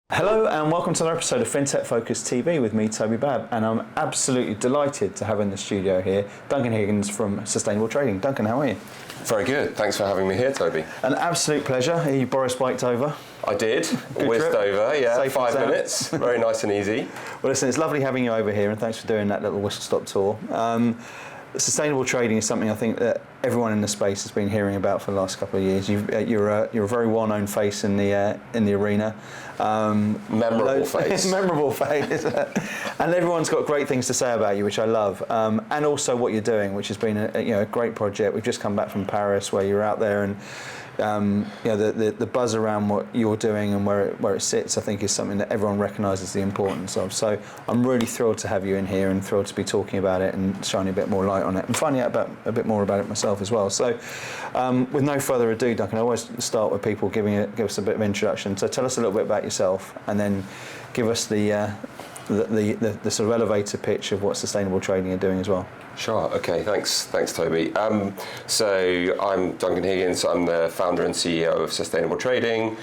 Hello and welcome to another episode of FinTech Focus TV with me, Toby, and I'm absolutely delighted to have in the studio here Duncan Higgins from Sustainable Trading. Duncan, how are you? Very good. Thanks for having me here, Toby. An absolute pleasure. You Boris biked over? I did. Whizzed over, yeah. Safe 5 minutes. Very nice and easy. Well, listen, it's lovely having you over here, and thanks for doing that little whistle-stop tour. Sustainable trading is something I think that everyone in the space has been hearing about for the last couple of years. You're a very well-known face in the arena. Memorable face. Memorable face. And everyone's got great things to say about you, which I love. And also what you're doing, which has been a great project. We've just come back from Paris, where you're out there, and the buzz around what you're doing and where it sits, I think, is something that everyone recognises the importance of. So I'm really thrilled to have you in here and thrilled to be talking about it and shining a bit more light on it and finding out a bit more about it myself as well. So with no further ado, Duncan, I always start with people give us a bit of introduction. So tell us a little bit about yourself and then give us the sort of elevator pitch of what sustainable trading are doing as well. Sure. Okay. Thanks, Toby. So I'm Duncan Higgins. I'm the founder and CEO of Sustainable Trading,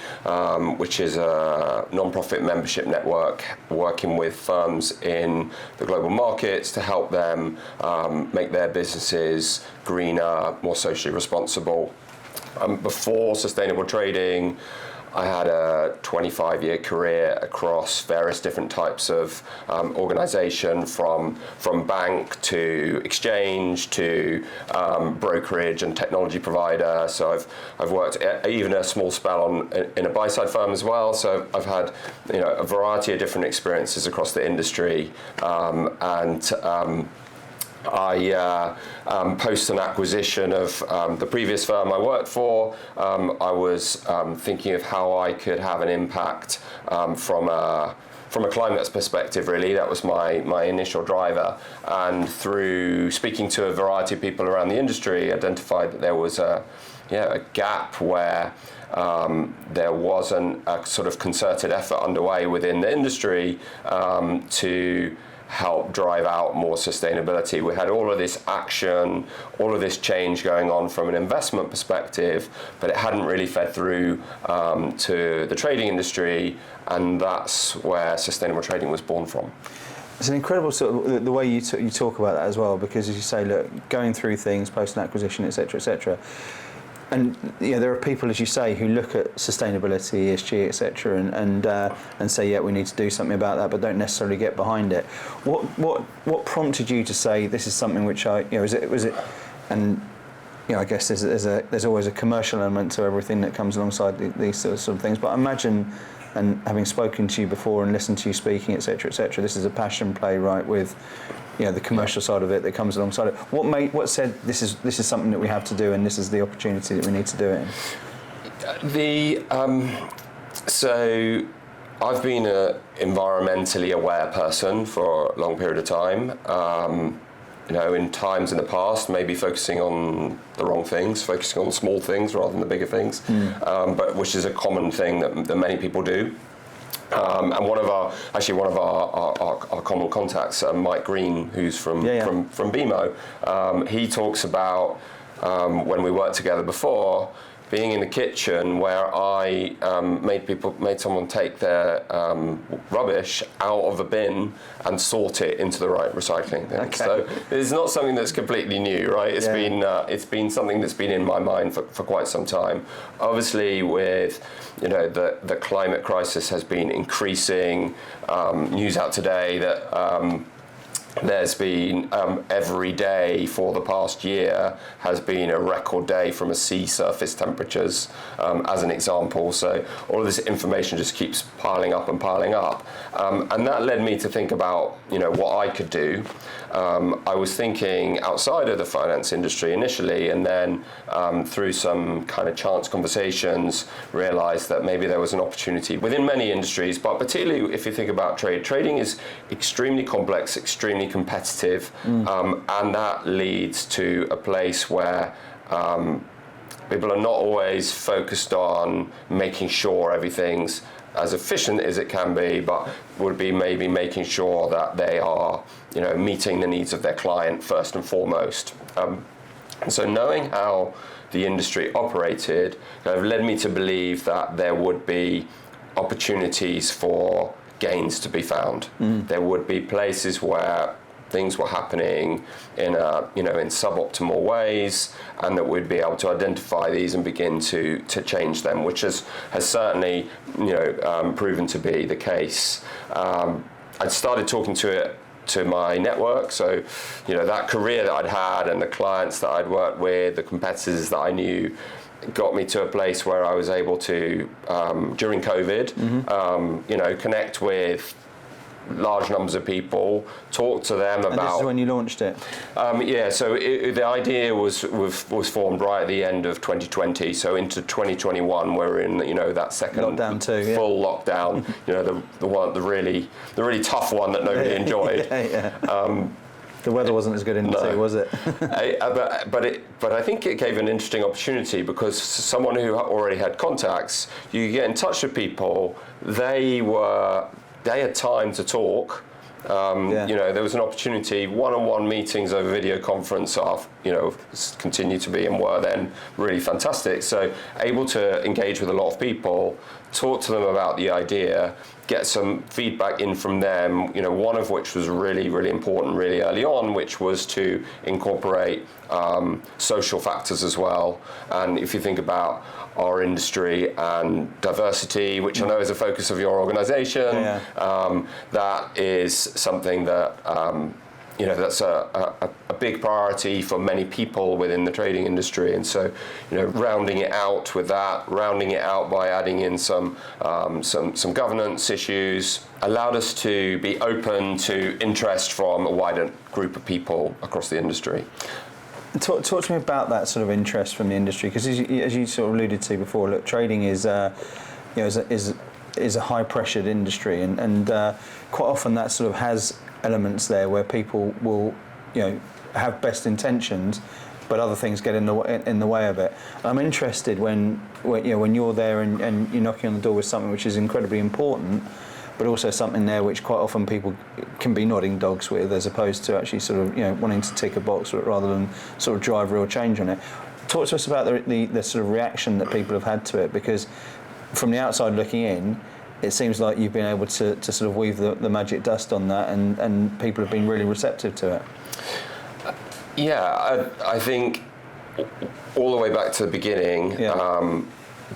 which is a non-profit membership network working with firms in the global markets to help them make their businesses greener, more socially responsible. Before Sustainable Trading, I had a 25-year career across various different types of organisation, from bank to exchange to brokerage and technology provider. So I've worked even a small spell in a buy-side firm as well. So I've had a variety of different experiences across the industry, I post an acquisition of the previous firm I worked for. I was thinking of how I could have an impact from a climate perspective. Really, that was my initial driver. And through speaking to a variety of people around the industry, identified that there was a gap where there wasn't a sort of concerted effort underway within the industry to help drive out more sustainability. We had all of this action, all of this change going on from an investment perspective, but it hadn't really fed through to the trading industry, and that's where sustainable trading was born from. It's an incredible sort of the way you talk about that as well, because as you say, look, going through things, post an acquisition, etc. And there are people, as you say, who look at sustainability, ESG, etc., and say, yeah, we need to do something about that, but don't necessarily get behind it. What prompted you to say this is something which was it? And I guess there's always a commercial element to everything that comes alongside these sort of things. But I imagine, and having spoken to you before and listened to you speaking, etc., this is a passion play, right? With the commercial side of it that comes alongside it. What said this is something that we have to do, and this is the opportunity that we need to do it in? So I've been an environmentally aware person for a long period of time. In times in the past, maybe focusing on the wrong things, focusing on the small things rather than the bigger things, but which is a common thing that many people do. And one of our common contacts, Mike Green, who's from BMO, he talks about when we worked together before, being in the kitchen where I made someone take their rubbish out of a bin and sort it into the right recycling thing. Okay. So it's not something that's completely new, right? It's been something that's been in my mind for quite some time. Obviously, with the climate crisis has been increasing. News out today that there's been every day for the past year has been a record day from a sea surface temperatures, as an example. So all of this information just keeps piling up, and that led me to think about what I could do. I was thinking outside of the finance industry initially, and then through some kind of chance conversations, realized that maybe there was an opportunity within many industries, but particularly if you think about trading is extremely complex, extremely competitive, and that leads to a place where people are not always focused on making sure everything's as efficient as it can be, but would be maybe making sure that they are, meeting the needs of their client first and foremost. And so knowing how the industry operated kind of led me to believe that there would be opportunities for gains to be found. There would be places where things were happening in in suboptimal ways, and that we'd be able to identify these and begin to change them, which has certainly proven to be the case. I'd started talking to my network, so that career that I'd had and the clients that I'd worked with, the competitors that I knew, got me to a place where I was able to, during COVID, connect with large numbers of people, talk to them about. And this is when you launched it. So the idea was formed right at the end of 2020. So into 2021, we're in that second lockdown too, full lockdown. the really tough one that nobody enjoyed. The weather wasn't as good in the sea, was it? But I think it gave an interesting opportunity, because someone who already had contacts, you get in touch with people. They had time to talk. There was an opportunity. One-on-one meetings over video conference continue to be and were then really fantastic. So able to engage with a lot of people, talk to them about the idea, get some feedback in from them. One of which was really, really important really early on, which was to incorporate social factors as well. And if you think about our industry and diversity, which I know is a focus of your organisation, that is something that that's a big priority for many people within the trading industry. And so, rounding it out by adding in some governance issues allowed us to be open to interest from a wider group of people across the industry. Talk to me about that sort of interest from the industry, because as you sort of alluded to before, look, trading is a high-pressured industry, and quite often that sort of has elements there where people will, have best intentions, but other things get in the way of it. I'm interested when you're there and you're knocking on the door with something which is incredibly important, but also something there which quite often people can be nodding dogs with, as opposed to actually sort of wanting to tick a box rather than sort of drive real change on it. Talk to us about the sort of reaction that people have had to it, because from the outside looking in, it seems like you've been able to sort of weave the magic dust on that, and people have been really receptive to it. I think all the way back to the beginning,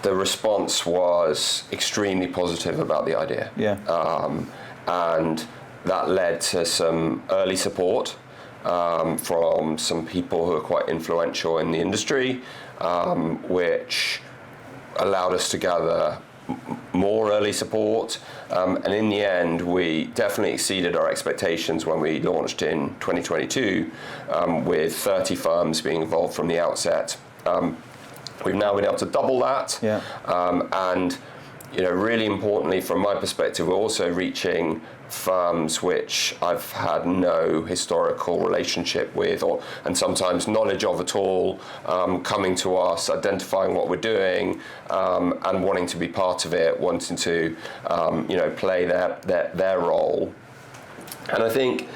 the response was extremely positive about the idea. And that led to some early support from some people who are quite influential in the industry, which allowed us to gather more early support, and in the end we definitely exceeded our expectations when we launched in 2022, with 30 firms being involved from the outset. We've now been able to double that, and really importantly from my perspective, we're also reaching firms which I've had no historical relationship with, and sometimes knowledge of at all, coming to us, identifying what we're doing, and wanting to be part of it, wanting to play their role. And I think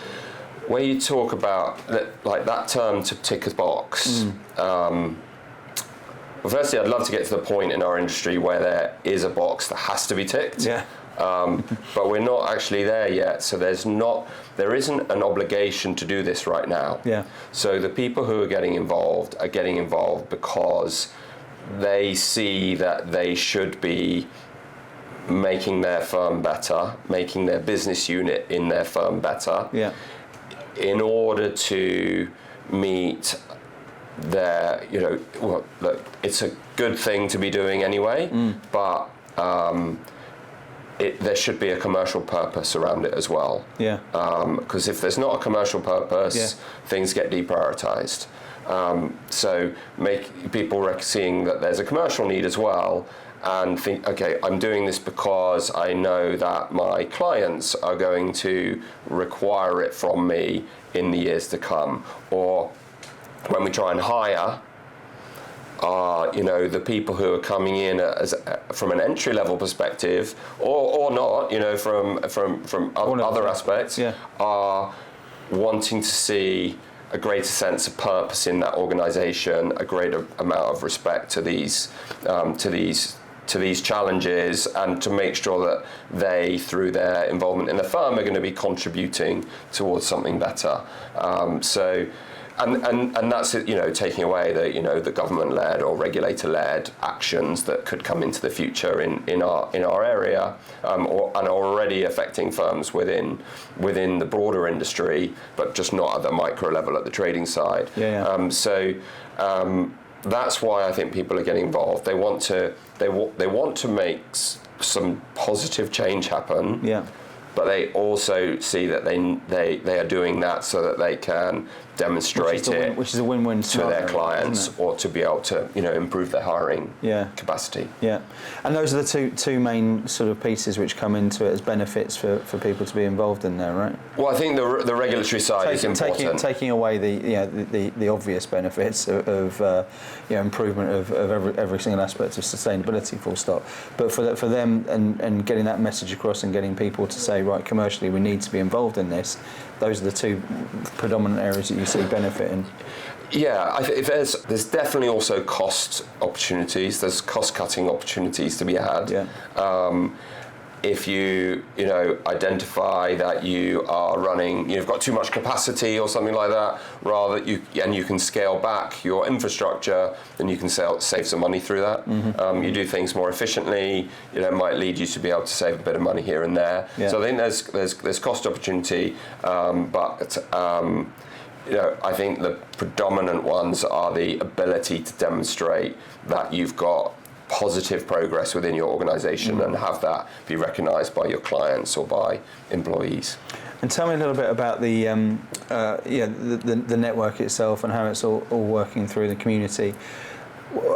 when you talk about that term, to tick a box, well, firstly, I'd love to get to the point in our industry where there is a box that has to be ticked. But we're not actually there yet. So there isn't an obligation to do this right now. So the people who are getting involved because they see that they should be making their firm better, making their business unit in their firm better, in order to meet their, look, it's a good thing to be doing anyway, but there should be a commercial purpose around it as well. Because if there's not a commercial purpose, things get deprioritized. So make people seeing that there's a commercial need as well, and think, okay, I'm doing this because I know that my clients are going to require it from me in the years to come. Or when we try and hire, are, the people who are coming in from an entry level perspective, or not, from other aspects, are wanting to see a greater sense of purpose in that organisation, a greater amount of respect to these challenges, and to make sure that they, through their involvement in the firm, are going to be contributing towards something better. And that's it, taking away the government-led or regulator-led actions that could come into the future in our area, and are already affecting firms within the broader industry, but just not at the micro level at the trading side. That's why I think people are getting involved. They want to make some positive change happen. Yeah. But they also see that they are doing that so that they can demonstrate which is a win-win to their clients, or to be able to improve their hiring capacity. Yeah, and those are the two main sort of pieces which come into it as benefits for people to be involved in there, right? Well, I think the regulatory side is important. Taking away the obvious benefits of improvement of every single aspect of sustainability, full stop. But for them and getting that message across and getting people to say, right, commercially we need to be involved in this. Those are the two predominant areas that you see benefit in. Yeah, there's definitely also cost opportunities. There's cost-cutting opportunities to be had. Yeah. If you identify that you've got too much capacity or something like that, you can scale back your infrastructure, then you can save some money through that. Mm-hmm. You do things more efficiently. It might lead you to be able to save a bit of money here and there. Yeah. So I think there's cost opportunity, but I think the predominant ones are the ability to demonstrate that you've got positive progress within your organisation, and have that be recognised by your clients or by employees. And tell me a little bit about the network itself and how it's all working through the community.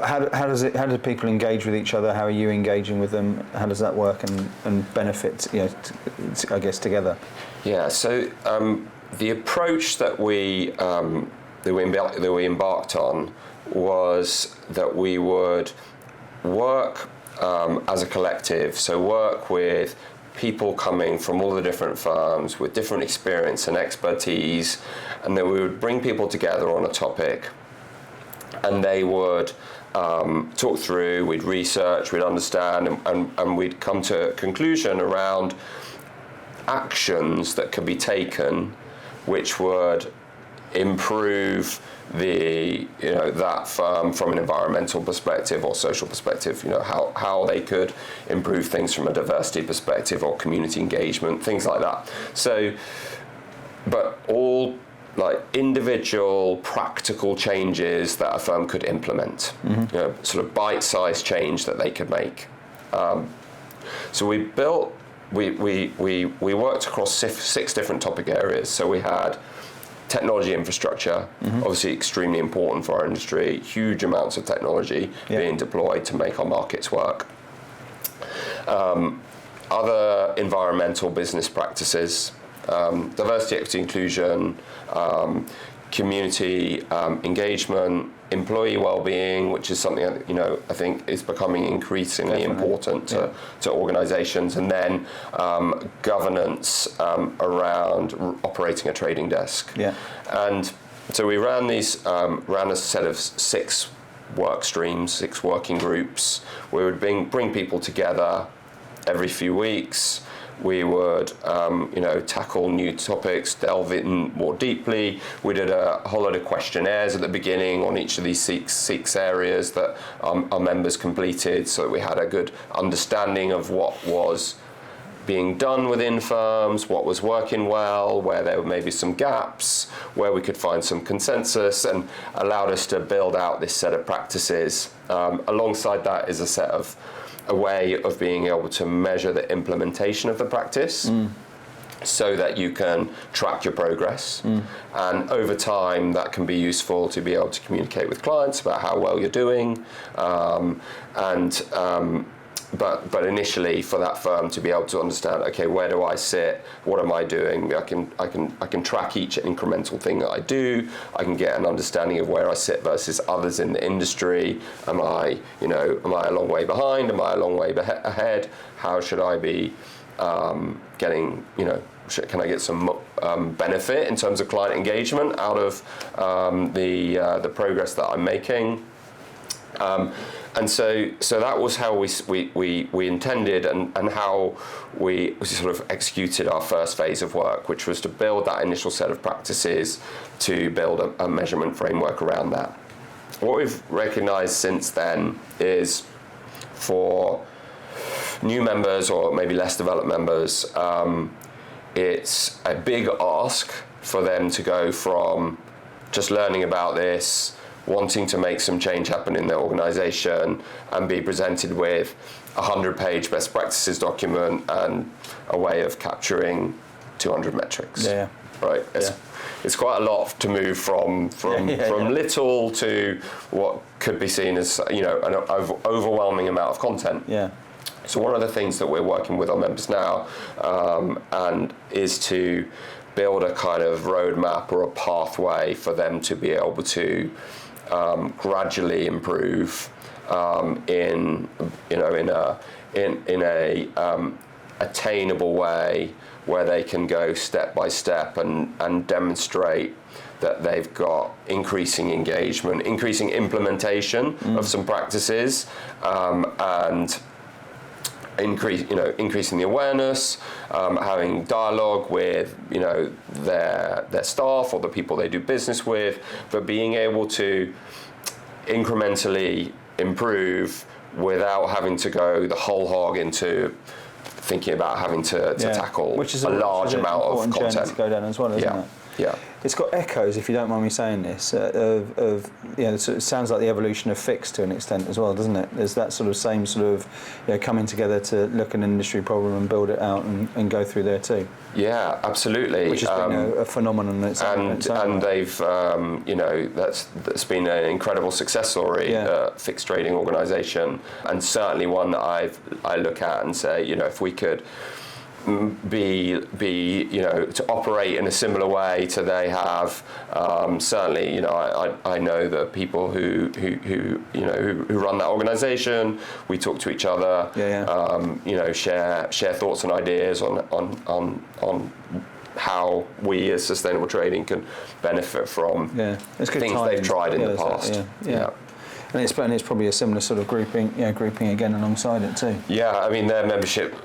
How do people engage with each other? How are you engaging with them? How does that work and benefit, I guess, together? Yeah. So the approach that we embarked on was that we would work as a collective, so work with people coming from all the different firms with different experience and expertise, and then we would bring people together on a topic, and they would talk through, we'd research, we'd understand, and we'd come to a conclusion around actions that could be taken which would improve that firm from an environmental perspective or social perspective, how they could improve things from a diversity perspective or community engagement, things like that. So, but all like individual practical changes that a firm could implement, sort of bite-sized change that they could make. So we worked across 6 different topic areas. So we had technology infrastructure, obviously extremely important for our industry, huge amounts of technology being deployed to make our markets work. Other environmental business practices, diversity, equity, inclusion, community engagement, employee well-being, which is something that I think is becoming increasingly important to organisations, and then governance around operating a trading desk. Yeah. And so we ran a set of 6 work streams, 6 working groups. We would bring people together every few weeks. We would, tackle new topics, delve in more deeply. We did a whole lot of questionnaires at the beginning on each of these six areas that our members completed, so that we had a good understanding of what was being done within firms, what was working well, where there were maybe some gaps, where we could find some consensus, and allowed us to build out this set of practices. Alongside that is a way of being able to measure the implementation of the practice, so that you can track your progress. And over time, that can be useful to be able to communicate with clients about how well you're doing, and but initially for that firm to be able to understand, okay, where do I sit? What am I doing? I can track each incremental thing that I do. I can get an understanding of where I sit versus others in the industry. Am I a long way behind? Am I a long way ahead? How should I be getting, can I get some benefit in terms of client engagement out of the progress that I'm making? And so that was how we intended and how we sort of executed our first phase of work, which was to build that initial set of practices to build a measurement framework around that. What we've recognized since then is for new members or maybe less developed members, it's a big ask for them to go from just learning about this, wanting to make some change happen in their organization, and be presented with a 100-page best practices document and a way of capturing 200 metrics. Yeah. Right. It's quite a lot to move from little to what could be seen as an overwhelming amount of content. Yeah. So one of the things that we're working with our members now and is to build a kind of roadmap or a pathway for them to be able to gradually improve in a attainable way, where they can go step by step and demonstrate that they've got increasing engagement, increasing implementation of some practices, and increasing the awareness, having dialogue with their staff or the people they do business with, but being able to incrementally improve without having to go the whole hog into thinking about having to tackle a large amount of content to go down as well, isn't it? Yeah. It's got echoes, if you don't mind me saying this, of it sounds like the evolution of Fix to an extent as well, doesn't it? There's that sort of same sort of coming together to look at an industry problem and build it out and go through there too. Yeah, absolutely. Which has been a phenomenon in its own. And they've, that's been an incredible success story, Fix trading organisation, and certainly one that I look at and say, if we could be to operate in a similar way to they have, certainly I know the people who run that organisation. We talk to each other, share thoughts and ideas on how we as sustainable trading can benefit from things they've tried in the past. And it's probably a similar sort of grouping again alongside it too. Yeah, I mean their membership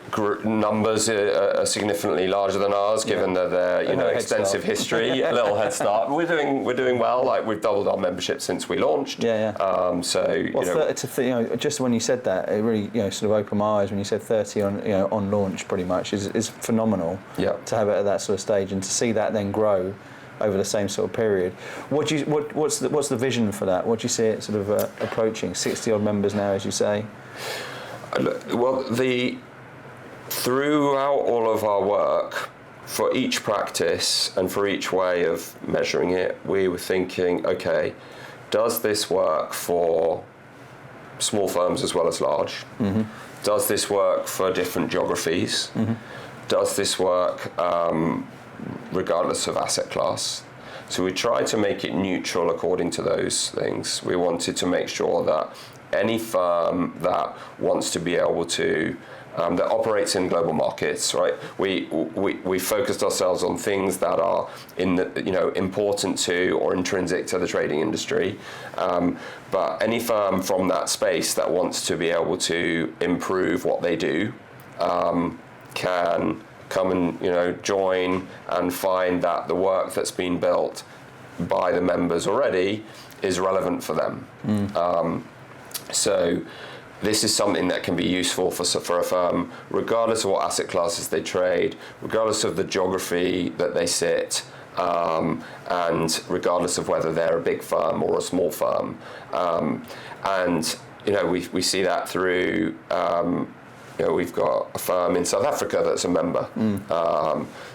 numbers are significantly larger than ours, given that their extensive history. A little head start. We're doing well. Like we've doubled our membership since we launched. Just when you said that, it really sort of opened my eyes when you said 30 on launch. Pretty much is phenomenal. Yeah. To have it at that sort of stage and to see that then grow over the same sort of period. What's the vision for that? What do you see it sort of approaching? 60 odd members now, as you say. Well, throughout all of our work, for each practice and for each way of measuring it, we were thinking, okay, does this work for small firms as well as large? Mm-hmm. Does this work for different geographies? Mm-hmm. Does this work regardless of asset class? So we tried to make it neutral according to those things. We wanted to make sure that any firm that wants to be able to that operates in global markets, right? We focused ourselves on things that are important to or intrinsic to the trading industry. But any firm from that space that wants to be able to improve what they do can come and join and find that the work that's been built by the members already is relevant for them. So this is something that can be useful for a firm, regardless of what asset classes they trade, regardless of the geography that they sit, and regardless of whether they're a big firm or a small firm. And we see that through we've got a firm in South Africa that's a member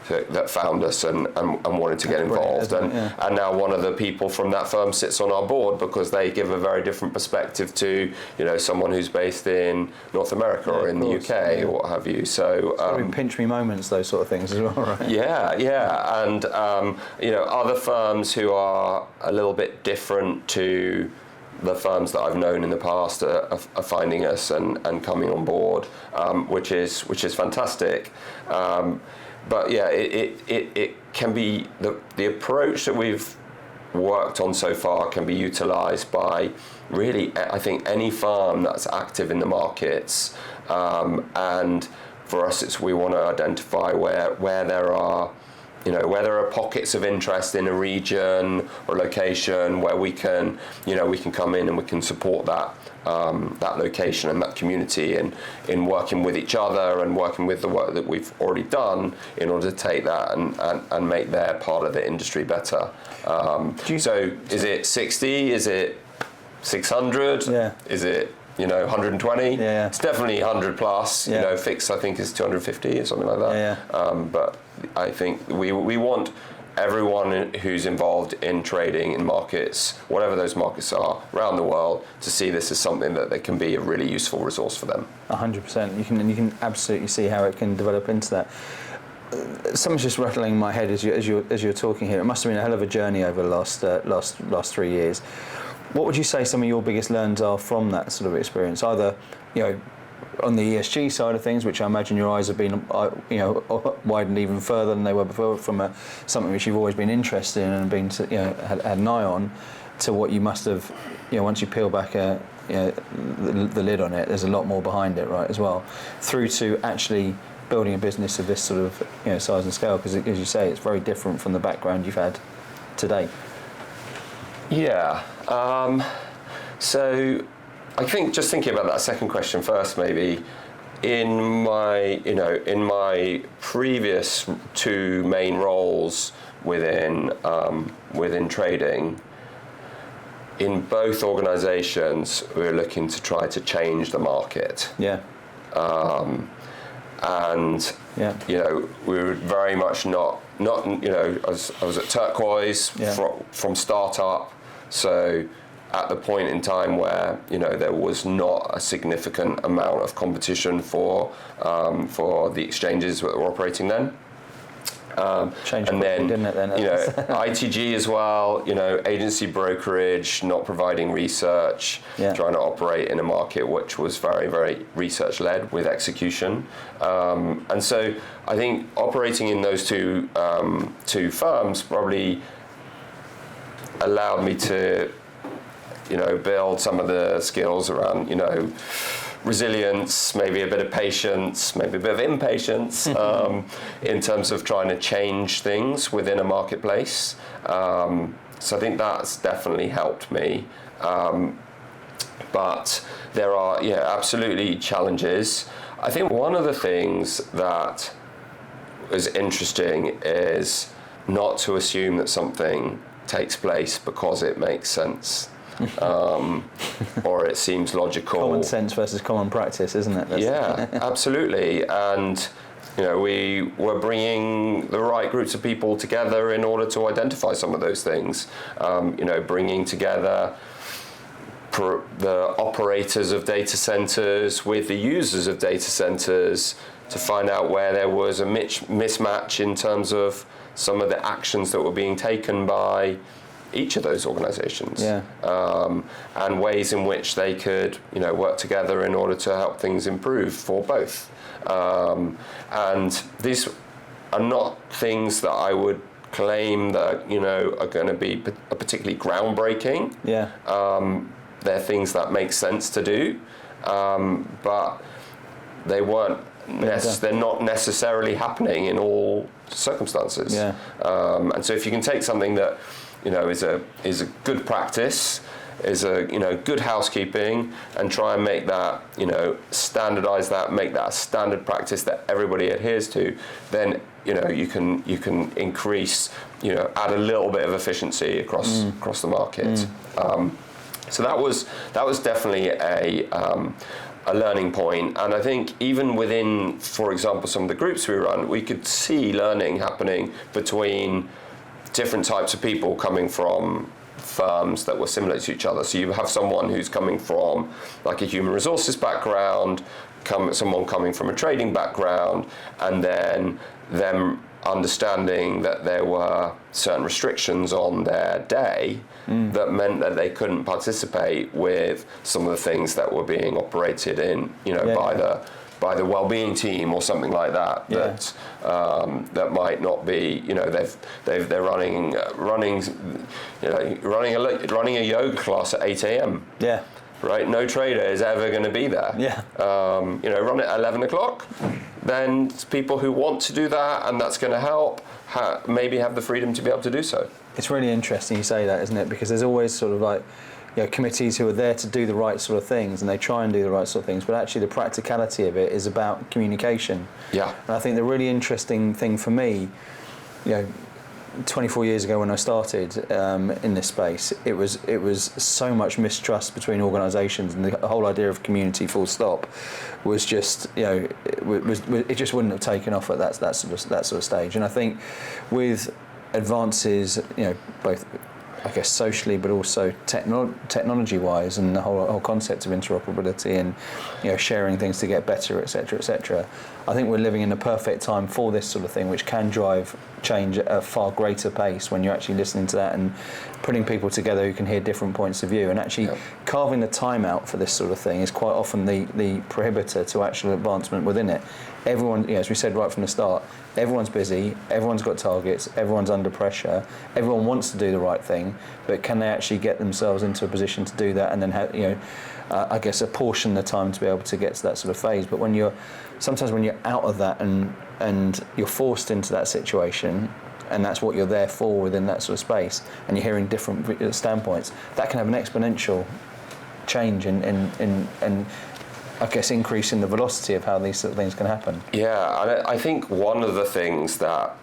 that found us and wanted to get involved. And now one of the people from that firm sits on our board because they give a very different perspective to, someone who's based in North America or in the UK or what have you. So pinch me moments, those sort of things as well, right? Yeah. And, other firms who are a little bit different to the firms that I've known in the past are finding us and coming on board, which is fantastic. But yeah, it can be the approach that we've worked on so far can be utilised by really, I think, any firm that's active in the markets. And for us, we want to identify where there are pockets of interest in a region or location where we can come in and we can support that location and that community in working with each other and working with the work that we've already done in order to take that and make their part of the industry better. So is it 60? Is it 600? Yeah. Is it 120? Yeah. It's definitely 100 plus. Yeah. Fixed I think is 250 or something like that. Yeah. But I think we want everyone who's involved in trading in markets, whatever those markets are around the world, to see this as something that they can be a really useful resource for them. 100%. You can absolutely see how it can develop into that. Something's just rattling in my head as you're talking here. It must have been a hell of a journey over the last 3 years. What would you say some of your biggest learns are from that sort of experience? Either, on the ESG side of things, which I imagine your eyes have been, widened even further than they were before, from something which you've always been interested in and been, had an eye on, to what you must have, once you peel back the lid on it, there's a lot more behind it, right, as well, through to actually building a business of this sort of, size and scale, because as you say, it's very different from the background you've had today. Yeah. So I think just thinking about that second question first, maybe in my previous two main roles within trading, in both organisations, we were looking to try to change the market. Yeah. And we were very much not. I was at Turquoise from startup, so at the point in time where there was not a significant amount of competition for the exchanges that were operating then. Changed and quickly, then, didn't it then? ITG as well, agency brokerage, not providing research, trying to operate in a market which was very, very research-led with execution. And so I think operating in those two firms probably allowed me to, build some of the skills around, resilience, maybe a bit of patience, maybe a bit of impatience in terms of trying to change things within a marketplace. So I think that's definitely helped me. But there are, absolutely challenges. I think one of the things that was interesting is not to assume that something takes place because it makes sense. Or it seems logical. Common sense versus common practice, isn't it? Absolutely. And we were bringing the right groups of people together in order to identify some of those things. Bringing together the operators of data centers with the users of data centers to find out where there was a mismatch in terms of some of the actions that were being taken by each of those organisations, and ways in which they could, work together in order to help things improve for both. And these are not things that I would claim that are going to be particularly groundbreaking. They're things that make sense to do, but they weren't. They're not necessarily happening in all circumstances. And so if you can take something that is a good practice, is a good housekeeping, and try and make that standardize that, make that a standard practice that everybody adheres to, then you can increase, add a little bit of efficiency across the market. So that was definitely a learning point. And I think even within, for example, some of the groups we run, we could see learning happening between different types of people coming from firms that were similar to each other. So you have someone who's coming from like a human resources background, someone coming from a trading background, and then them understanding that there were certain restrictions on their day that meant that they couldn't participate with some of the things that were being operated in, by the well-being team or something like that. Yeah. That might not be, they're running a yoga class at 8 a.m. Yeah. Right, no trader is ever going to be there. Yeah. Run at 11 o'clock. Then people who want to do that, and that's going to help, maybe have the freedom to be able to do so. It's really interesting you say that, isn't it? Because there's always sort of like, committees who are there to do the right sort of things, and they try and do the right sort of things, but actually the practicality of it is about communication. Yeah. And I think the really interesting thing for me, 24 years ago when I started in this space, it was so much mistrust between organisations, and the whole idea of community full stop was just, it just wouldn't have taken off at that sort of stage. And I think with advances, both I guess socially, but also technology-wise, and the whole concept of interoperability and sharing things to get better, etc., etc. I think we're living in the perfect time for this sort of thing, which can drive change at a far greater pace when you're actually listening to that and putting people together who can hear different points of view, and actually carving the time out for this sort of thing is quite often the prohibitor to actual advancement within it. Everyone, as we said right from the start, everyone's busy, everyone's got targets, everyone's under pressure, everyone wants to do the right thing, but can they actually get themselves into a position to do that, and then I guess apportion the time to be able to get to that sort of phase. But sometimes when you're out of that and you're forced into that situation, and that's what you're there for within that sort of space, and you're hearing different standpoints, that can have an exponential change and I guess increasing the velocity of how these sort of things can happen. Yeah, and I think one of the things that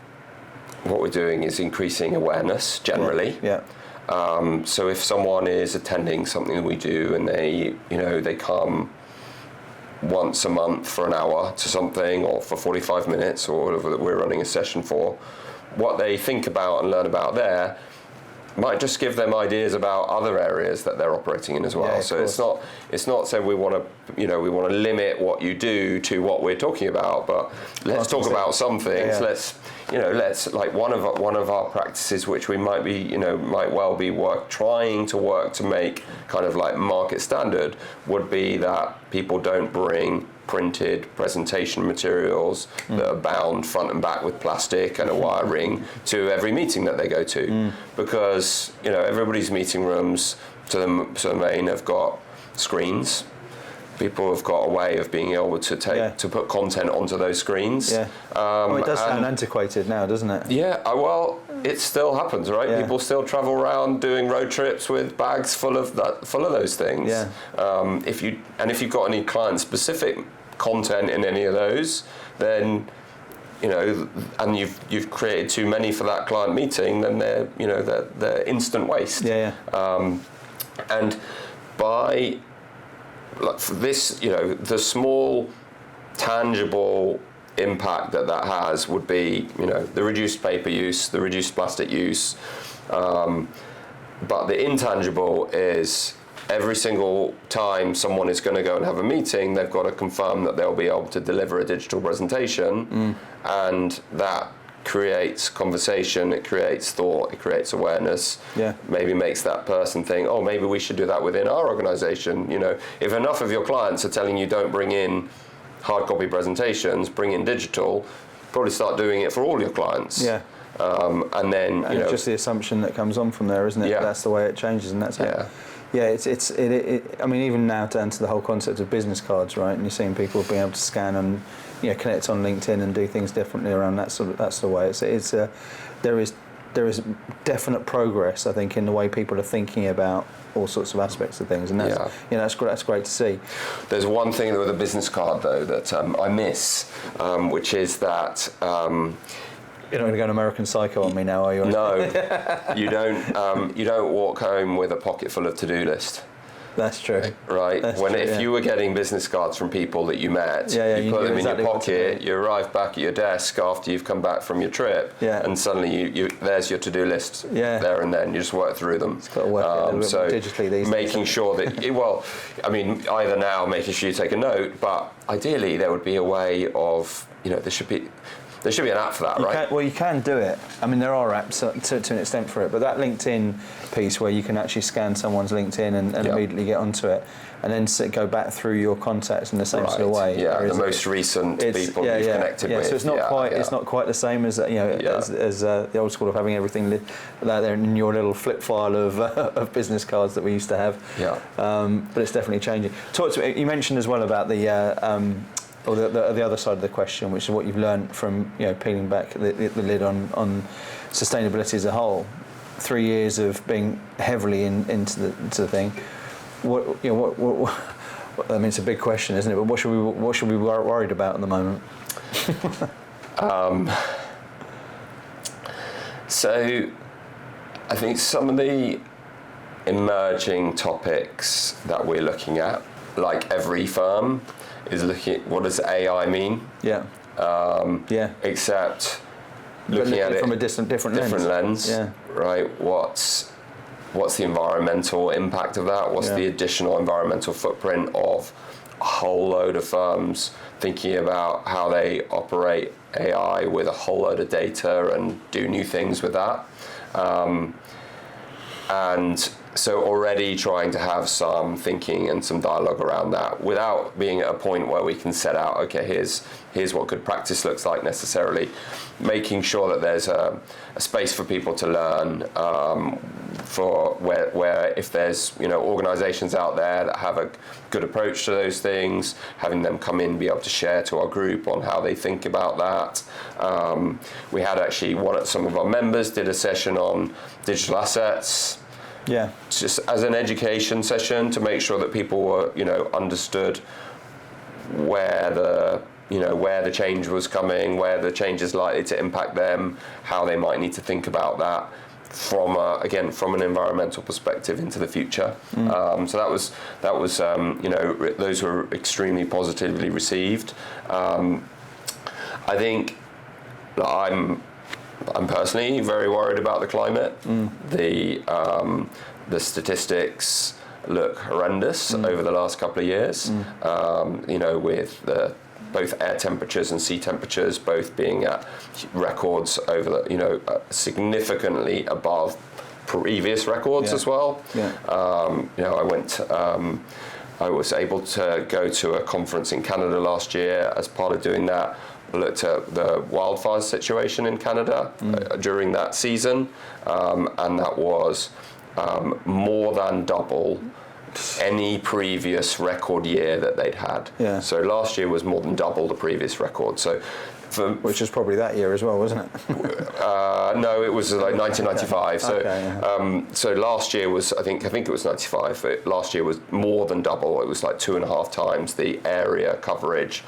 what we're doing is increasing awareness generally. Yeah. So if someone is attending something that we do, and they come once a month for an hour to something, or for 45 minutes, or whatever that we're running a session for, what they think about and learn about there might just give them ideas about other areas that they're operating in as well. Yeah, so it's not saying we want to limit what you do to what we're talking about, but let's talk about some things. Yeah. Let's like one of our practices, which we might well be trying to work to make kind of like market standard, would be that people don't bring printed presentation materials that are bound front and back with plastic and a wire ring to every meeting that they go to, because everybody's meeting rooms to the main have got screens. People have got a way of being able to put content onto those screens. Yeah. It does sound antiquated now, doesn't it? Yeah. Well, it still happens, right? Yeah. People still travel around doing road trips with bags full of those things. Yeah. If you've got any client-specific content in any of those, then and you've created too many for that client meeting, then they're instant waste. Yeah. And by for this, the small tangible impact that has would be, the reduced paper use, the reduced plastic use, but the intangible is every single time someone is going to go and have a meeting, they've got to confirm that they'll be able to deliver a digital presentation, and that creates conversation, it creates thought, it creates awareness. Yeah. Maybe makes that person think, oh, maybe we should do that within our organisation. If enough of your clients are telling you don't bring in hard copy presentations, bring in digital, probably start doing it for all your clients. Yeah. And then it's just the assumption that comes on from there, isn't it? Yeah. That's the way it changes, and that's how. Yeah, I mean, even now down to the whole concept of business cards, right? And you're seeing people being able to scan and connect on LinkedIn and do things differently around that's the way. There is definite progress, I think, in the way people are thinking about all sorts of aspects of things, and that's great to see. There's one thing with a business card though that I miss, which is that. You're not going to go an American Psycho on me now, are you? No, you don't. You don't walk home with a pocket full of to-do list. That's true. Right? That's when true, if yeah. you were getting business cards from people that you met, you put them exactly in your what to pocket, do. you arrive back at your desk after you've come back from your trip, and suddenly you there's your to-do list there and then. You just work through them. It's got to work a little bit more digitally these days. Making sure that, well, I mean, either now making sure you take a note, but ideally there would be a way of, there should be an app for that, right? You can do it. I mean, there are apps to an extent for it, but that LinkedIn piece where you can actually scan someone's LinkedIn and immediately get onto it, and then go back through your contacts in the same sort of way. Yeah, the most recent people you've connected with. So it's not it's not quite the same as as the old school of having everything out there in your little flip file of business cards that we used to have. Yeah. But it's definitely changing. Talk to me. You mentioned as well about the. Or the other side of the question, which is what you've learned from peeling back the lid on sustainability as a whole. 3 years of being heavily into the thing. What I mean, it's a big question, isn't it? But what should we be worried about at the moment? So, I think some of the emerging topics that we're looking at, like every firm, is looking at what does AI mean? Except looking at it from a different lens. Yeah. Right. What's the environmental impact of that? What's the additional environmental footprint of a whole load of firms thinking about how they operate AI with a whole load of data and do new things with that? And so already trying to have some thinking and some dialogue around that without being at a point where we can set out, okay, here's what good practice looks like necessarily, making sure that there's a space for people to learn, for where if there's organizations out there that have a good approach to those things, having them come in, be able to share to our group on how they think about that. We had actually some of our members did a session on digital assets. Yeah. Just as an education session to make sure that people were, understood where the change was coming, where the change is likely to impact them, how they might need to think about that from an environmental perspective into the future. So that was those were extremely positively received. I think I'm personally very worried about the climate. The statistics look horrendous over the last couple of years. With both air temperatures and sea temperatures both being at records over significantly above previous records as well. I was able to go to a conference in Canada last year. As part of doing that, I looked at the wildfire situation in Canada during that season, and that was more than double any previous record year that they'd had. Yeah. So last year was more than double the previous record. So, which was probably that year as well, wasn't it? No, it was like 1995. So, Okay, so last year was I think it was 95. But last year was more than double. It was like 2.5 times the area coverage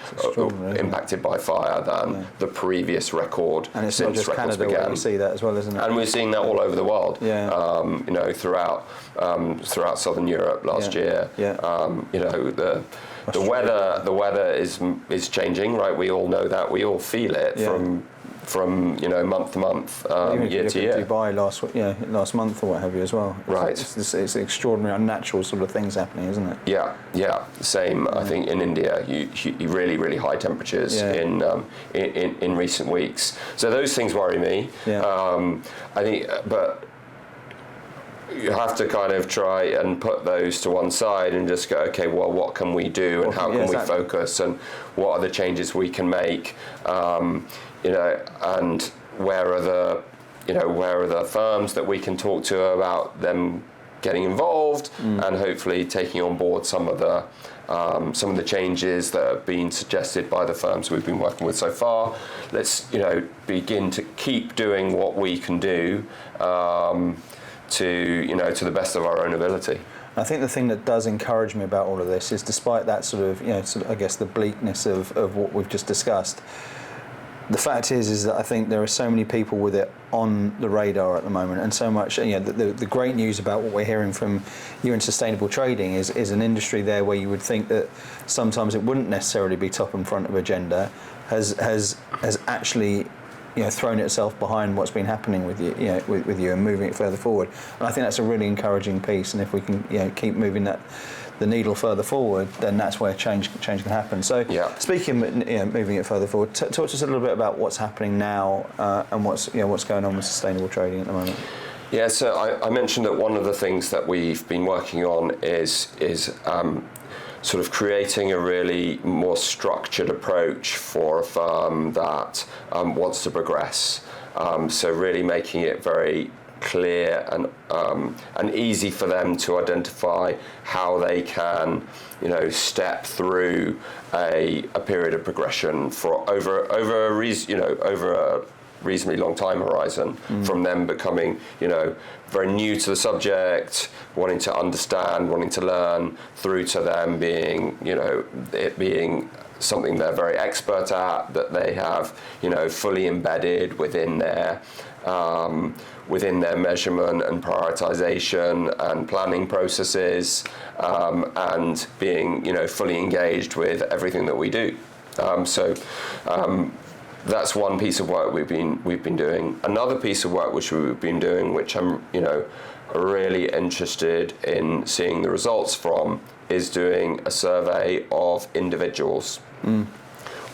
impacted by fire than the previous record. And it's since not just Canada where we see that as well, isn't it? And we're seeing that all over the world. Yeah. Throughout Southern Europe last year. Yeah. The weather is changing, right? We all know that. We all feel it from month to month, year to year. Dubai last month or what have you as well. Right. It's extraordinary, unnatural sort of things happening, isn't it? Yeah. Same. I think in India, you really, really high temperatures in recent weeks. So those things worry me. Yeah. I think, but you have to kind of try and put those to one side and just go, okay, well, what can we do and how can we focus and what are the changes we can make, and where are the firms that we can talk to about them getting involved and hopefully taking on board some of the changes that have been suggested by the firms we've been working with so far. Let's begin to keep doing what we can do. To the best of our own ability. I think the thing that does encourage me about all of this is, despite that sort of I guess the bleakness of what we've just discussed, the fact is that I think there are so many people with it on the radar at the moment, and so much. The great news about what we're hearing from you in sustainable trading is an industry there where you would think that sometimes it wouldn't necessarily be top and front of agenda, has actually thrown itself behind what's been happening with you, with you and moving it further forward. And I think that's a really encouraging piece. And if we can keep moving the needle further forward, then that's where change can happen. So, speaking of moving it further forward, talk to us a little bit about what's happening now and what's going on with sustainable trading at the moment. Yeah, so I mentioned that one of the things that we've been working on is sort of creating a really more structured approach for a firm that wants to progress. So really making it very clear and easy for them to identify how they can, step through a period of progression for over a reasonably long time horizon, from them becoming, very new to the subject, wanting to understand, wanting to learn, through to them being, it being something they're very expert at, that they have, fully embedded within their measurement and prioritization and planning processes, and being, fully engaged with everything that we do. That's one piece of work we've been doing. Another piece of work which we've been doing, which I'm really interested in seeing the results from, is doing a survey of individuals.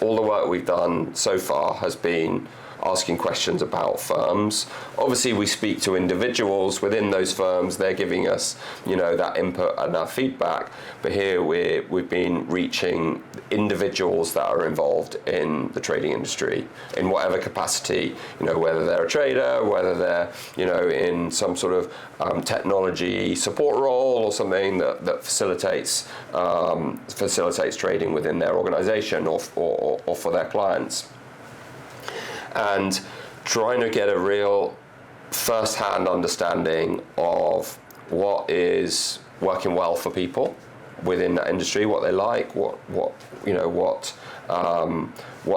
All the work we've done so far has been asking questions about firms. Obviously, we speak to individuals within those firms. They're giving us, that input and that feedback. But here we've been reaching individuals that are involved in the trading industry in whatever capacity. Whether they're a trader, whether they're, in some sort of technology support role or something that facilitates trading within their organisation or for their clients. And trying to get a real first-hand understanding of what is working well for people within that industry, what they like, what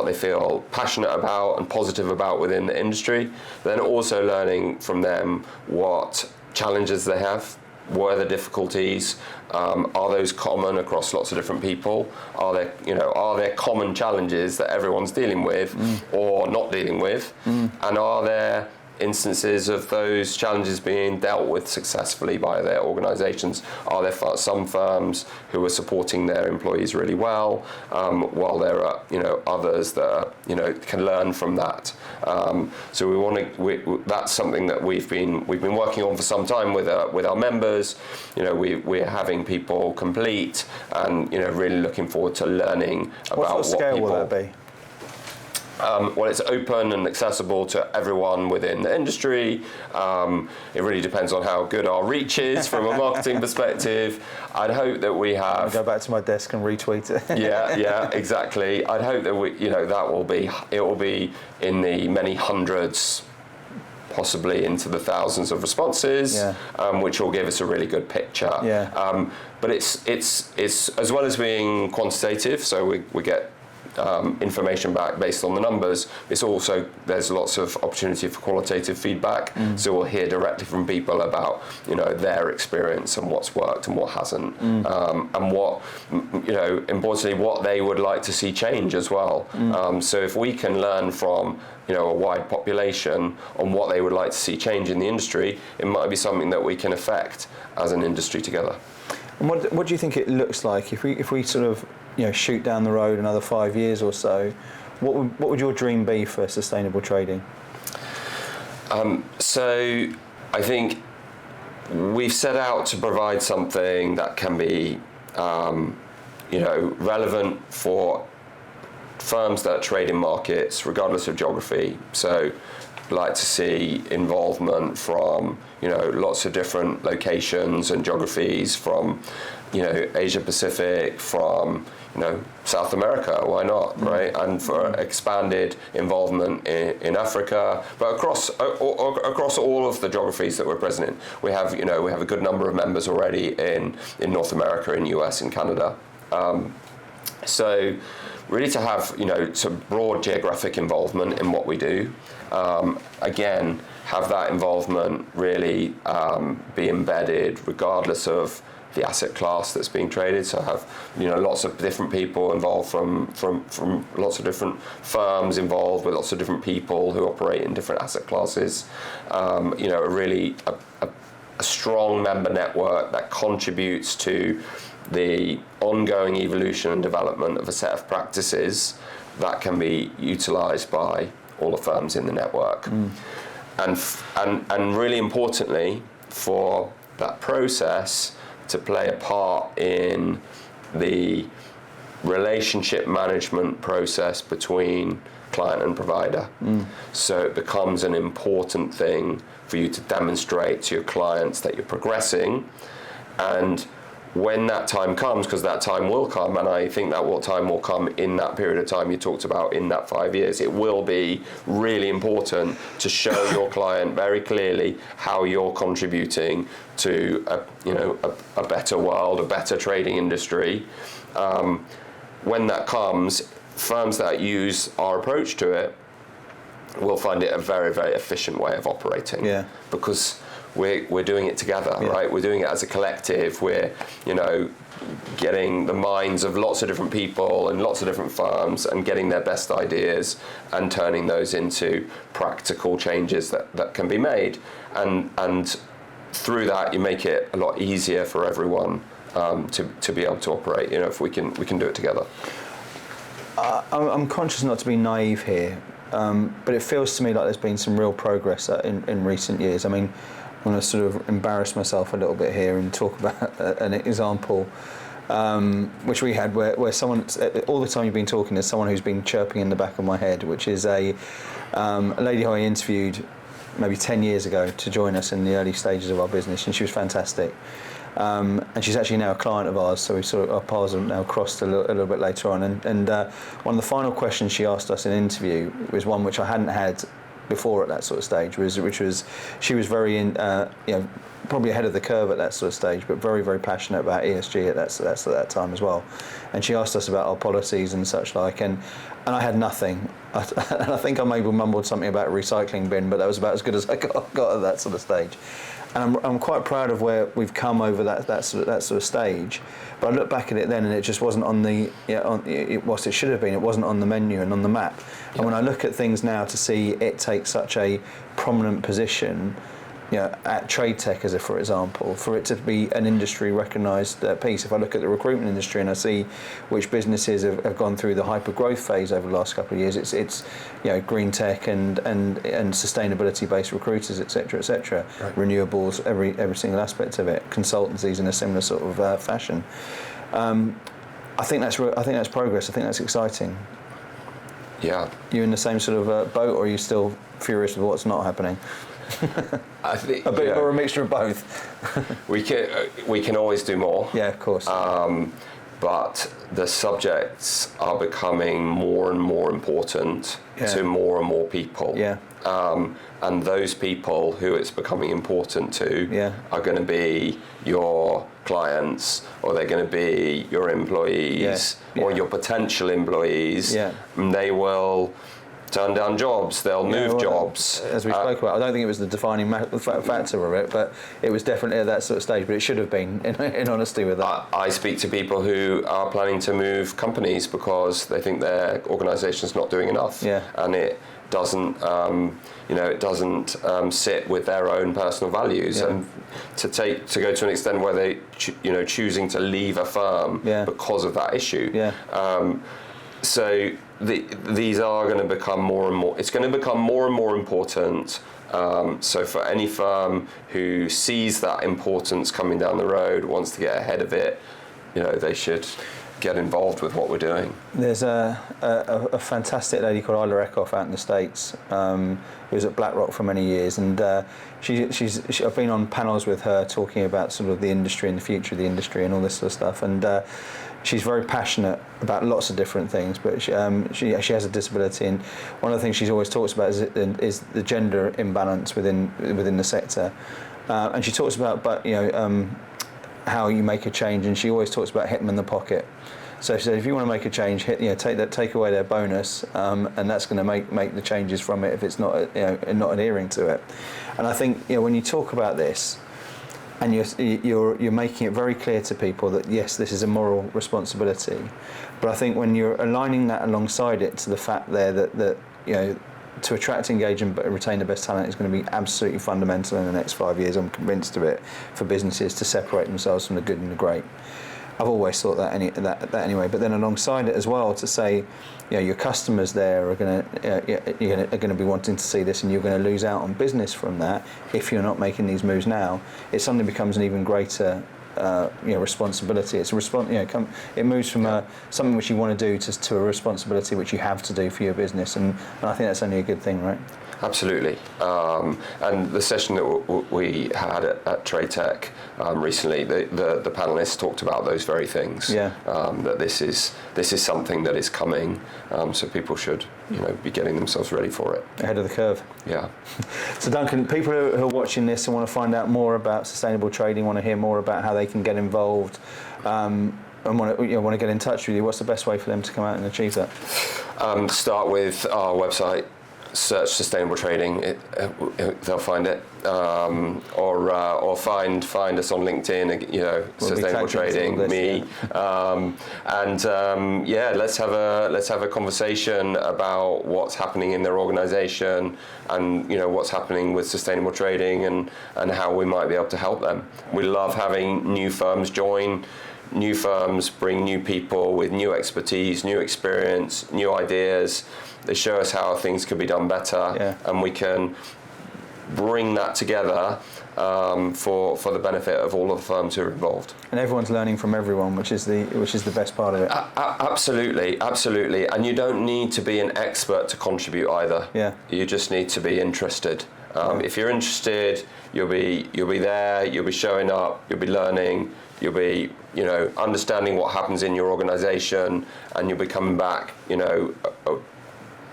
they feel passionate about and positive about within the industry. Then also learning from them what challenges they have. What are the difficulties? Are those common across lots of different people? Are there common challenges that everyone's dealing with or not dealing with? And are there instances of those challenges being dealt with successfully by their organisations? Are there some firms who are supporting their employees really well, while there are others that can learn from that? So that's something that we've been working on for some time with our members. We're having people complete and really looking forward to learning about what sort of scale will that be? Well, it's open and accessible to everyone within the industry. It really depends on how good our reach is from a marketing perspective. I'd hope that we have... I'll go back to my desk and retweet it. yeah, exactly. I'd hope that it will be in the many hundreds, possibly into the thousands of responses, which will give us a really good picture. But it's as well as being quantitative, so we get information back based on the numbers. It's also, there's lots of opportunity for qualitative feedback. So we'll hear directly from people about their experience and what's worked and what hasn't, and what importantly what they would like to see change as well. So if we can learn from a wide population on what they would like to see change in the industry, it might be something that we can affect as an industry together. And what do you think it looks like if we sort of shoot down the road another 5 years or so? What would your dream be for sustainable trading? So I think we've set out to provide something that can be relevant for firms that trade in markets regardless of geography. So like to see involvement from lots of different locations and geographies, from Asia Pacific, from South America, why not, right? And for expanded involvement in Africa, but across all of the geographies that we're present in. We have a good number of members already in North America, in US, in Canada. So really to have, some broad geographic involvement in what we do. Again, have that involvement really be embedded regardless of the asset class that's being traded. So have lots of different people involved from lots of different firms involved with lots of different people who operate in different asset classes. A strong member network that contributes to the ongoing evolution and development of a set of practices that can be utilised by all the firms in the network. And really importantly, for that process to play a part in the relationship management process between client and provider. So it becomes an important thing for you to demonstrate to your clients that you're progressing. And when that time comes, because that time will come, and I think that time will come in that period of time you talked about, in that 5 years, it will be really important to show your client very clearly how you're contributing to a better world, a better trading industry. When that comes, firms that use our approach to it will find it a very, very efficient way of operating. Yeah. Because we're doing it together, right? We're doing it as a collective. We're, getting the minds of lots of different people and lots of different firms and getting their best ideas and turning those into practical changes that can be made. And through that, you make it a lot easier for everyone to be able to operate. If we can do it together. I'm conscious not to be naive here, but it feels to me like there's been some real progress in recent years. I mean, I'm going to sort of embarrass myself a little bit here and talk about an example which we had where someone, all the time you've been talking, there's someone who's been chirping in the back of my head, which is a lady who I interviewed maybe 10 years ago to join us in the early stages of our business, and she was fantastic. And she's actually now a client of ours, so our paths have now crossed a little bit later on. And one of the final questions she asked us in an interview was one which I hadn't had before at that sort of stage, which was she was very probably ahead of the curve at that sort of stage, but very, very passionate about ESG at that time as well. And she asked us about our policies and such like, and I had nothing. And I think I maybe mumbled something about a recycling bin, but that was about as good as I got at that sort of stage. And I'm quite proud of where we've come over that sort of stage. But I look back at it then, and it just wasn't on the whilst it should have been, it wasn't on the menu and on the map. Yeah. And when I look at things now to see it take such a prominent position, at trade tech, for example, for it to be an industry recognised piece. If I look at the recruitment industry and I see which businesses have gone through the hyper growth phase over the last couple of years, it's green tech and sustainability based recruiters, etc., right. Renewables, every single aspect of it, consultancies in a similar sort of fashion. I think that's progress. I think that's exciting. Yeah. You in the same sort of boat, or are you still furious with what's not happening? I think a bit or a mixture of both. we can always do more. Yeah, of course. But the subjects are becoming more and more important to more and more people. Yeah. And those people who it's becoming important to are going to be your clients, or they're going to be your employees, or your potential employees. Yeah. And they will turn down jobs, they'll move jobs. As we spoke about, I don't think it was the defining factor of it, but it was definitely at that sort of stage, but it should have been, in honesty with that. I speak to people who are planning to move companies because they think their organisation's not doing enough, and it doesn't sit with their own personal values, and to go to an extent where they choosing to leave a firm because of that issue. So these are going to become more and more. It's going to become more and more important. So for any firm who sees that importance coming down the road, wants to get ahead of it, they should get involved with what we're doing. There's a fantastic lady called Isla Eckhoff out in the States, who was at BlackRock for many years, and I've been on panels with her talking about sort of the industry and the future of the industry and all this sort of stuff, and she's very passionate about lots of different things, but she has a disability, and one of the things she's always talks about is the gender imbalance within the sector, and she talks about how you make a change, and she always talks about hit them in the pocket. So she said, if you want to make a change, take away their bonus, and that's going to make the changes from it if it's not not adhering to it. And I think when you talk about this, and you're making it very clear to people that yes, this is a moral responsibility, but I think when you're aligning that alongside it to the fact there that to attract, engage and retain the best talent is going to be absolutely fundamental in the next 5 years. I'm convinced of it, for businesses to separate themselves from the good and the great. I've always thought that anyway. But then alongside it as well, to say, your customers there are going to be wanting to see this, and you're going to lose out on business from that if you're not making these moves now. It suddenly becomes an even greater responsibility. It's a it moves from something which you want to do to a responsibility which you have to do for your business, and I think that's only a good thing, right? Absolutely. And the session that we had at Trade Tech recently, the panelists talked about those very things. Yeah. That this is something that is coming, so people should be getting themselves ready for it. Ahead of the curve. Yeah. So Duncan, people who are watching this and want to find out more about sustainable trading, want to hear more about how they can get involved, and want to get in touch with you, what's the best way for them to come out and achieve that? Start with our website. Search sustainable trading, they'll find it, or find us on LinkedIn. Sustainable trading, me, let's have a conversation about what's happening in their organisation, and what's happening with sustainable trading, and how we might be able to help them. We love having new firms join. New firms bring new people with new expertise, new experience, new ideas. They show us how things could be done better, and we can bring that together for the benefit of all of the firms who are involved. And everyone's learning from everyone, which is the best part of it. Absolutely. And you don't need to be an expert to contribute either. Yeah. You just need to be interested. If you're interested, you'll be there. You'll be showing up. You'll be learning. You'll be understanding what happens in your organisation, and you'll be coming back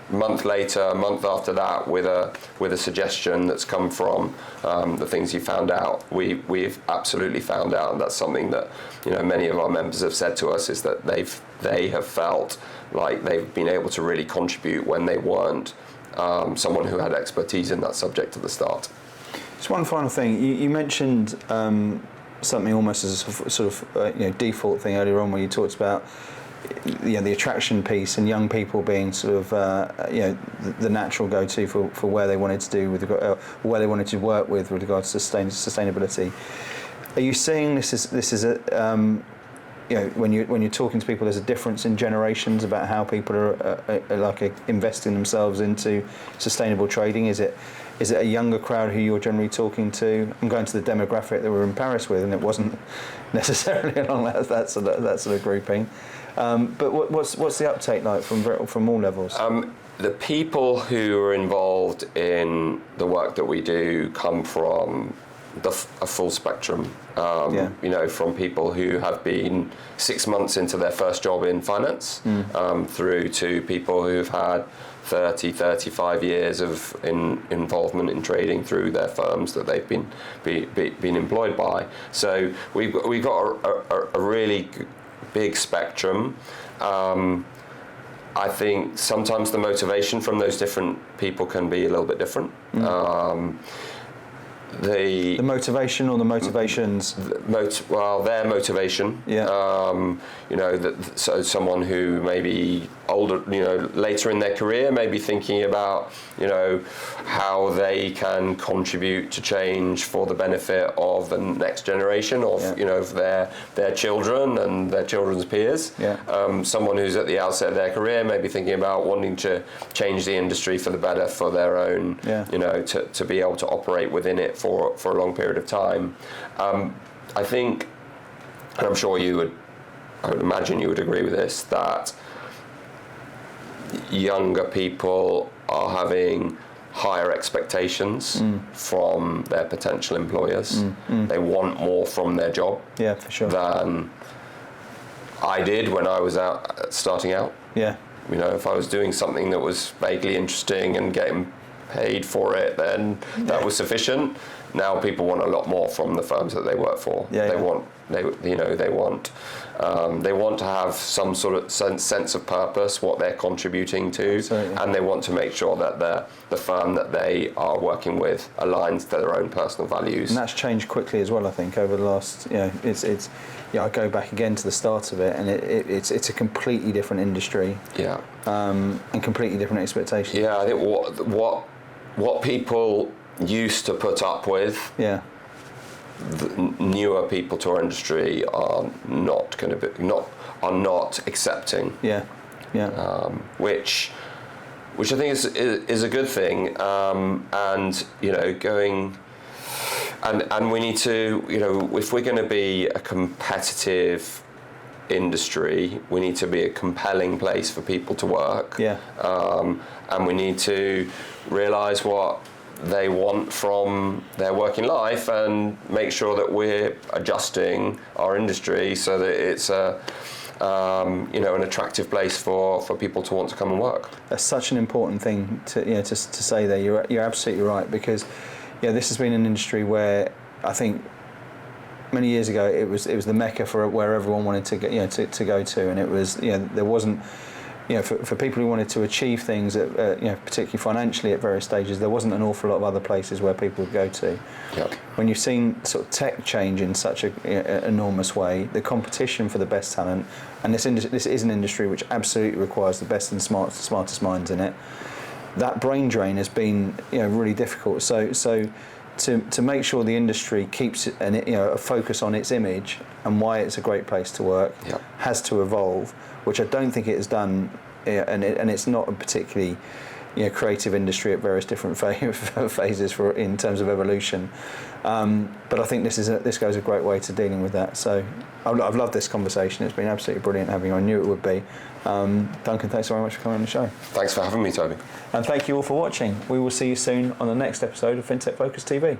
a month later, a month after that, with a suggestion that's come from the things you found out. We've absolutely found out, and that's something that many of our members have said to us, is that they have felt like they've been able to really contribute when they weren't someone who had expertise in that subject at the start. Just one final thing. You mentioned something almost as a sort of default thing earlier on, where you talked about the attraction piece and young people being sort of the natural go-to for where they wanted to do where they wanted to work with regards to sustainability. Are you seeing this is a when you're talking to people, there's a difference in generations about how people are investing themselves into sustainable trading? Is it a younger crowd who you're generally talking to? I'm going to the demographic that we're in Paris with, and it wasn't necessarily along that sort of grouping. But what's the uptake like from all levels? The people who are involved in the work that we do come from a full spectrum. From people who have been 6 months into their first job in finance, through to people who've had 30, 35 years of involvement in trading through their firms that they've been employed by. So we've got a really big spectrum. I think sometimes the motivation from those different people can be a little bit different. The motivation or the motivations? Their motivation. Yeah. So someone who may be older, later in their career, may be thinking about, how they can contribute to change for the benefit of the next generation, of their children and their children's peers. Yeah. Someone who's at the outset of their career may be thinking about wanting to change the industry for the better for their own, to be able to operate within it for a long period of time. I think, and I'm sure I would imagine you would agree with this, that younger people are having higher expectations from their potential employers. They want more from their job, for sure, than I did when I was starting out. Yeah. If I was doing something that was vaguely interesting and getting paid for it, then that was sufficient. Now people want a lot more from the firms that they work for. They They want to have some sort of sense of purpose, what they're contributing to, Absolutely. and they want to make sure that the firm that they are working with aligns to their own personal values. And that's changed quickly as well, I think, over the last, I go back again to the start of it, and it's a completely different industry. Yeah. And completely different expectations. Yeah, I think what people used to put up with, Yeah. the newer people to our industry are not accepting. Yeah. Yeah. Which I think is a good thing, and going. And we need to, if we're going to be a competitive industry, we need to be a compelling place for people to work. Yeah. And we need to realise what they want from their working life and make sure that we're adjusting our industry so that it's an attractive place for people to want to come and work. That's such an important thing to say there. You're absolutely right, because this has been an industry where I think many years ago it was the mecca for where everyone wanted to go, to go to, and it was there wasn't for people who wanted to achieve things particularly financially at various stages, there wasn't an awful lot of other places where people would go to. Yep. When you've seen sort of tech change in such an enormous way, the competition for the best talent, and this is an industry which absolutely requires the best and smartest minds in it. That brain drain has been really difficult. So to make sure the industry keeps a focus on its image and why it's a great place to work, Yep. has to evolve, which I don't think it has done, and it's not a particularly creative industry at various different phases in terms of evolution. But I think this goes a great way to dealing with that. So I've loved this conversation. It's been absolutely brilliant having you. I knew it would be. Duncan, thanks very much for coming on the show. Thanks for having me, Toby. And thank you all for watching. We will see you soon on the next episode of FinTech Focus TV.